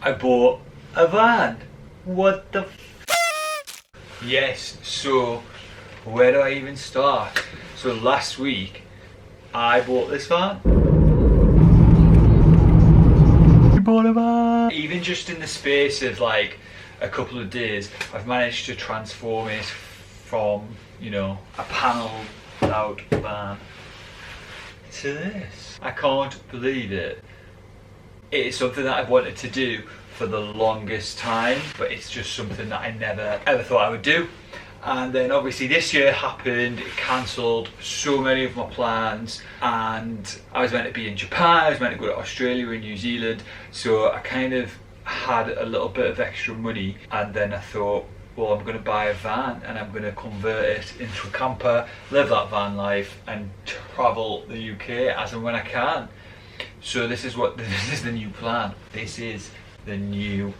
I bought a van. What the f? Yes, so where do I even start? So last week I bought this van. I bought a van. Even just in the space of like a couple of days, I've managed to transform it from, you know, a panelled out van to this. I can't believe it. It is something that I've wanted to do for the longest time, but it's just something that I never ever thought I would do. And then obviously this year happened, it cancelled so many of my plans, and I was meant to be in Japan, I was meant to go to Australia and New Zealand, so I kind of had a little bit of extra money, and then I thought, well, I'm going to buy a van and I'm going to convert it into a camper, live that van life and travel the UK as and when I can. So this is the new plan. This is the new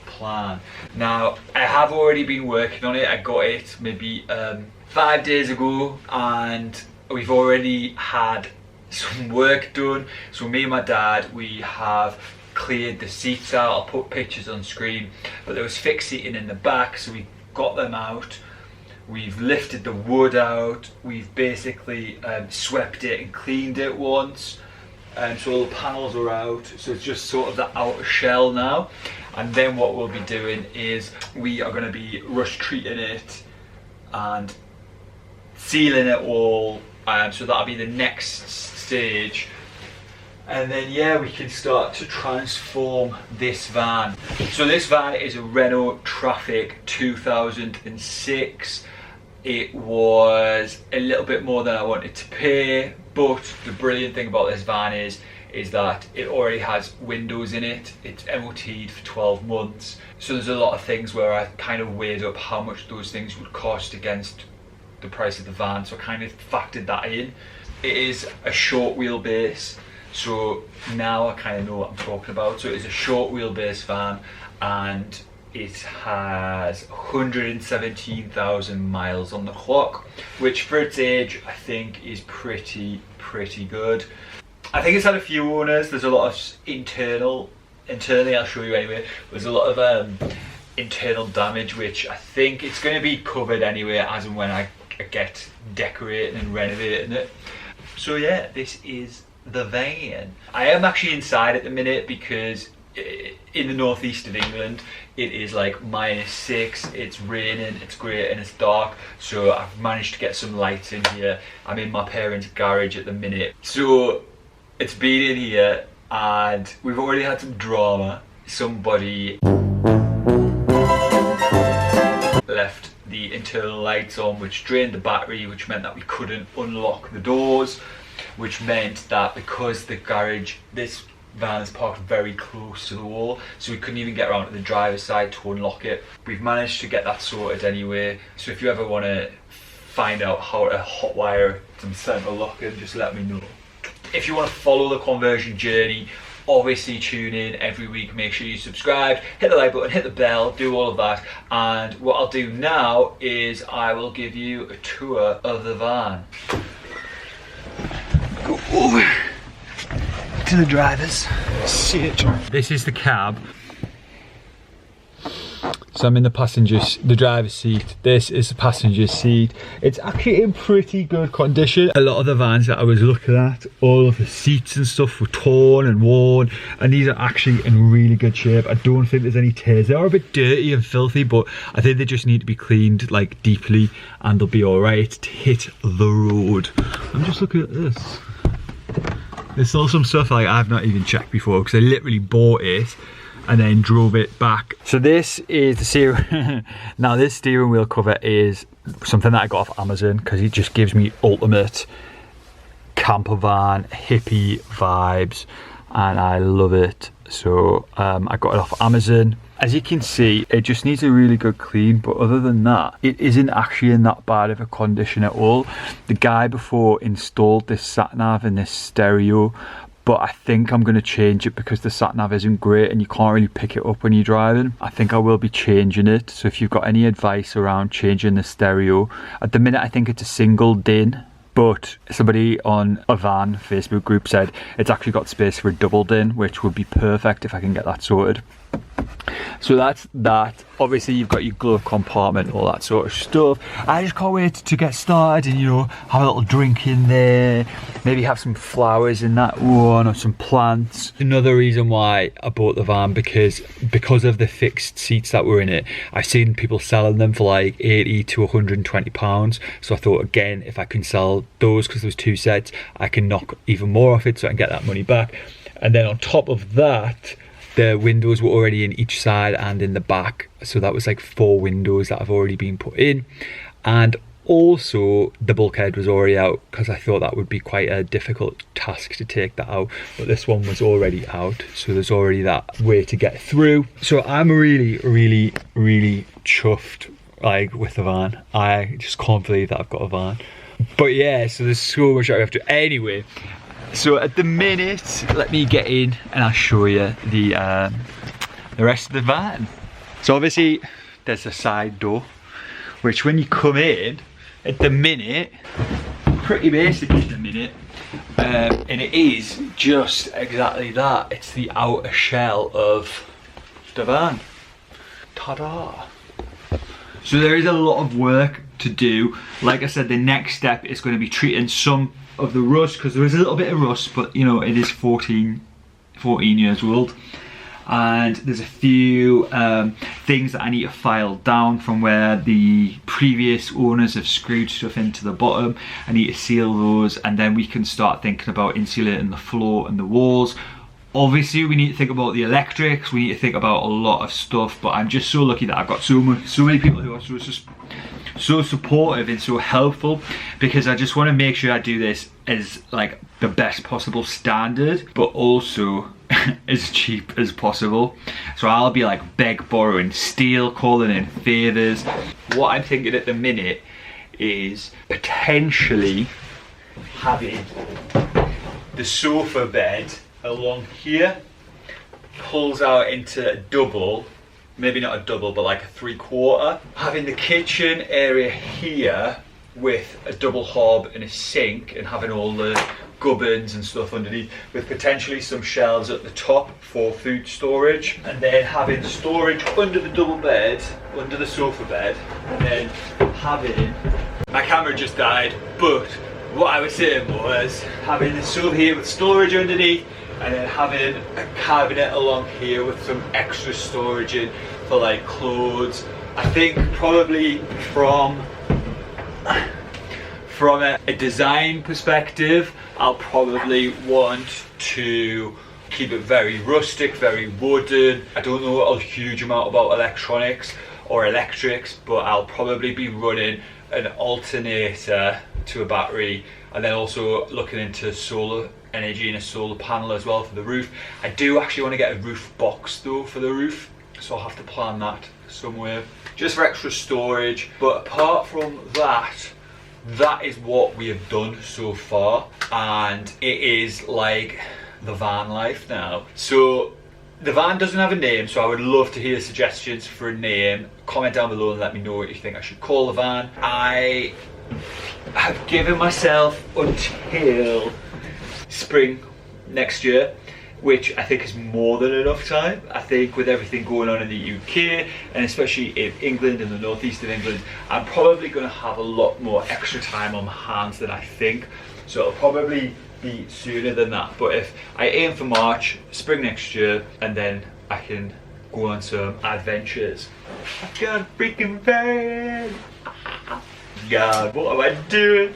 plan. Now, I have already been working on it. I got it maybe 5 days ago, and we've already had some work done. So me and my dad, we have cleared the seats out. I'll put pictures on screen, but there was fixed seating in the back, so we got them out. We've lifted the wood out. We've basically swept it and cleaned it once. So all the panels are out, so it's just sort of the outer shell now. And then what we'll be doing is we are going to be rush treating it and sealing it all, so that'll be the next stage. And then yeah, we can start to transform this van. So this van is a Renault Trafic 2006. It was a little bit more than I wanted to pay, but the brilliant thing about this van is that it already has windows in it. It's MOT'd for 12 months. So there's a lot of things where I kind of weighed up how much those things would cost against the price of the van. So I kind of factored that in. It is a short wheelbase. So now I kind of know what I'm talking about. So it's a short wheelbase van, and it has 117,000 miles on the clock, which for its age I think is pretty good. I think it's had a few owners. There's a lot of internally I'll show you anyway, there's a lot of internal damage, which I think it's going to be covered anyway as and when I get decorating and renovating it. So yeah, this is the van. I am actually inside at the minute because in the northeast of England it is like -6, it's raining, it's great and it's dark, so I've managed to get some lights in here. I'm in my parents' garage at the minute, so it's been in here and we've already had some drama. Somebody left the internal lights on, which drained the battery, which meant that we couldn't unlock the doors, which meant that because the garage, this van is parked very close to the wall, so we couldn't even get around to the driver's side to unlock it. We've managed to get that sorted anyway, so if you ever want to find out how to hotwire some central locking, just let me know. If you want to follow the conversion journey, obviously tune in every week. Make sure you subscribe, hit the like button, hit the bell, do all of that. And what I'll do now is I will give you a tour of the van. Go over to the driver's seat. This is the cab. So I'm in the driver's seat. This is the passenger seat. It's actually in pretty good condition. A lot of the vans that I was looking at, all of the seats and stuff were torn and worn, and these are actually in really good shape. I don't think there's any tears. They are a bit dirty and filthy, but I think they just need to be cleaned like deeply and they'll be all right to hit the road. I'm just looking at this. There's still some stuff like I've not even checked before because I literally bought it and then drove it back. So this is the steering. Now this steering wheel cover is something that I got off Amazon because it just gives me ultimate camper van hippie vibes and I love it. So I got it off Amazon. As you can see, it just needs a really good clean, but other than that, it isn't actually in that bad of a condition at all. The guy before installed this sat-nav and this stereo, but I think I'm going to change it because the sat-nav isn't great and you can't really pick it up when you're driving. I think I will be changing it. So if you've got any advice around changing the stereo, at the minute I think it's a single din, but somebody on a van Facebook group said it's actually got space for a double din, which would be perfect if I can get that sorted. So that's that. Obviously you've got your glove compartment, all that sort of stuff. I just can't wait to get started and, you know, have a little drink in there, maybe have some flowers in that one or some plants. Another reason why I bought the van, because of the fixed seats that were in it, I've seen people selling them for like 80 to 120 pounds. So I thought, again, if I can sell those, because there was 2 sets, I can knock even more off it so I can get that money back. And then on top of that, the windows were already in each side and in the back, so that was like 4 windows that have already been put in. And also the bulkhead was already out, because I thought that would be quite a difficult task to take that out, but this one was already out, so there's already that way to get through. So I'm really chuffed, like, with the van. I just can't believe that I've got a van. But yeah, so there's so much I have to anyway. So at the minute, let me get in and I'll show you the rest of the van. So obviously there's a side door, which when you come in, at the minute, pretty basic at the minute, and it is just exactly that. It's the outer shell of the van. Ta-da! So there is a lot of work to do. Like I said, the next step is going to be treating some of the rust, because there is a little bit of rust, but you know, it is 14 years old, and there's a few things that I need to file down from where the previous owners have screwed stuff into the bottom. I need to seal those, and then we can start thinking about insulating the floor and the walls. Obviously we need to think about the electrics, we need to think about a lot of stuff, but I'm just so lucky that I've got so many people who are so supportive and so helpful, because I just want to make sure I do this as like the best possible standard, but also as cheap as possible. So I'll be like borrowing, steal, calling in favors. What I'm thinking at the minute is potentially having the sofa bed along here pulls out into a double, maybe not a double, but like a 3/4. Having the kitchen area here with a double hob and a sink, and having all the gubbins and stuff underneath, with potentially some shelves at the top for food storage, and then having storage under the double bed, under the sofa bed, and then having, my camera just died, but what I was saying was having the sofa here with storage underneath, and then having a cabinet along here with some extra storage in for like clothes. I think probably from a design perspective, I'll probably want to keep it very rustic, very wooden. I don't know a huge amount about electronics or electrics, but I'll probably be running an alternator to a battery, and then also looking into solar energy and a solar panel as well for the roof. I do actually want to get a roof box though for the roof, so I'll have to plan that somewhere just for extra storage. But apart from that, that is what we have done so far, and it is like the van life now. So the van doesn't have a name, so I would love to hear suggestions for a name. Comment down below and let me know what you think I should call the van. I have given myself until spring next year, which I think is more than enough time. I think with everything going on in the UK, and especially in England, in the northeast of England, I'm probably going to have a lot more extra time on my hands than I think. So it'll probably be sooner than that. But if I aim for March, spring next year, and then I can go on some adventures. I've got a freaking van! God, what am I doing?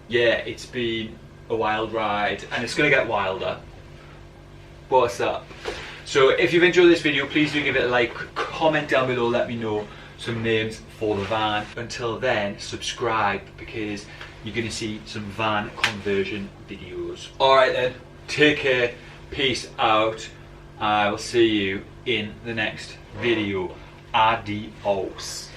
Yeah, it's been a wild ride, and it's gonna get wilder. What's up? So if you've enjoyed this video, please do give it a like, comment down below, let me know some names for the van. Until then, subscribe, because you're gonna see some van conversion videos. Alright then, take care, peace out. I will see you in the next video. Adios.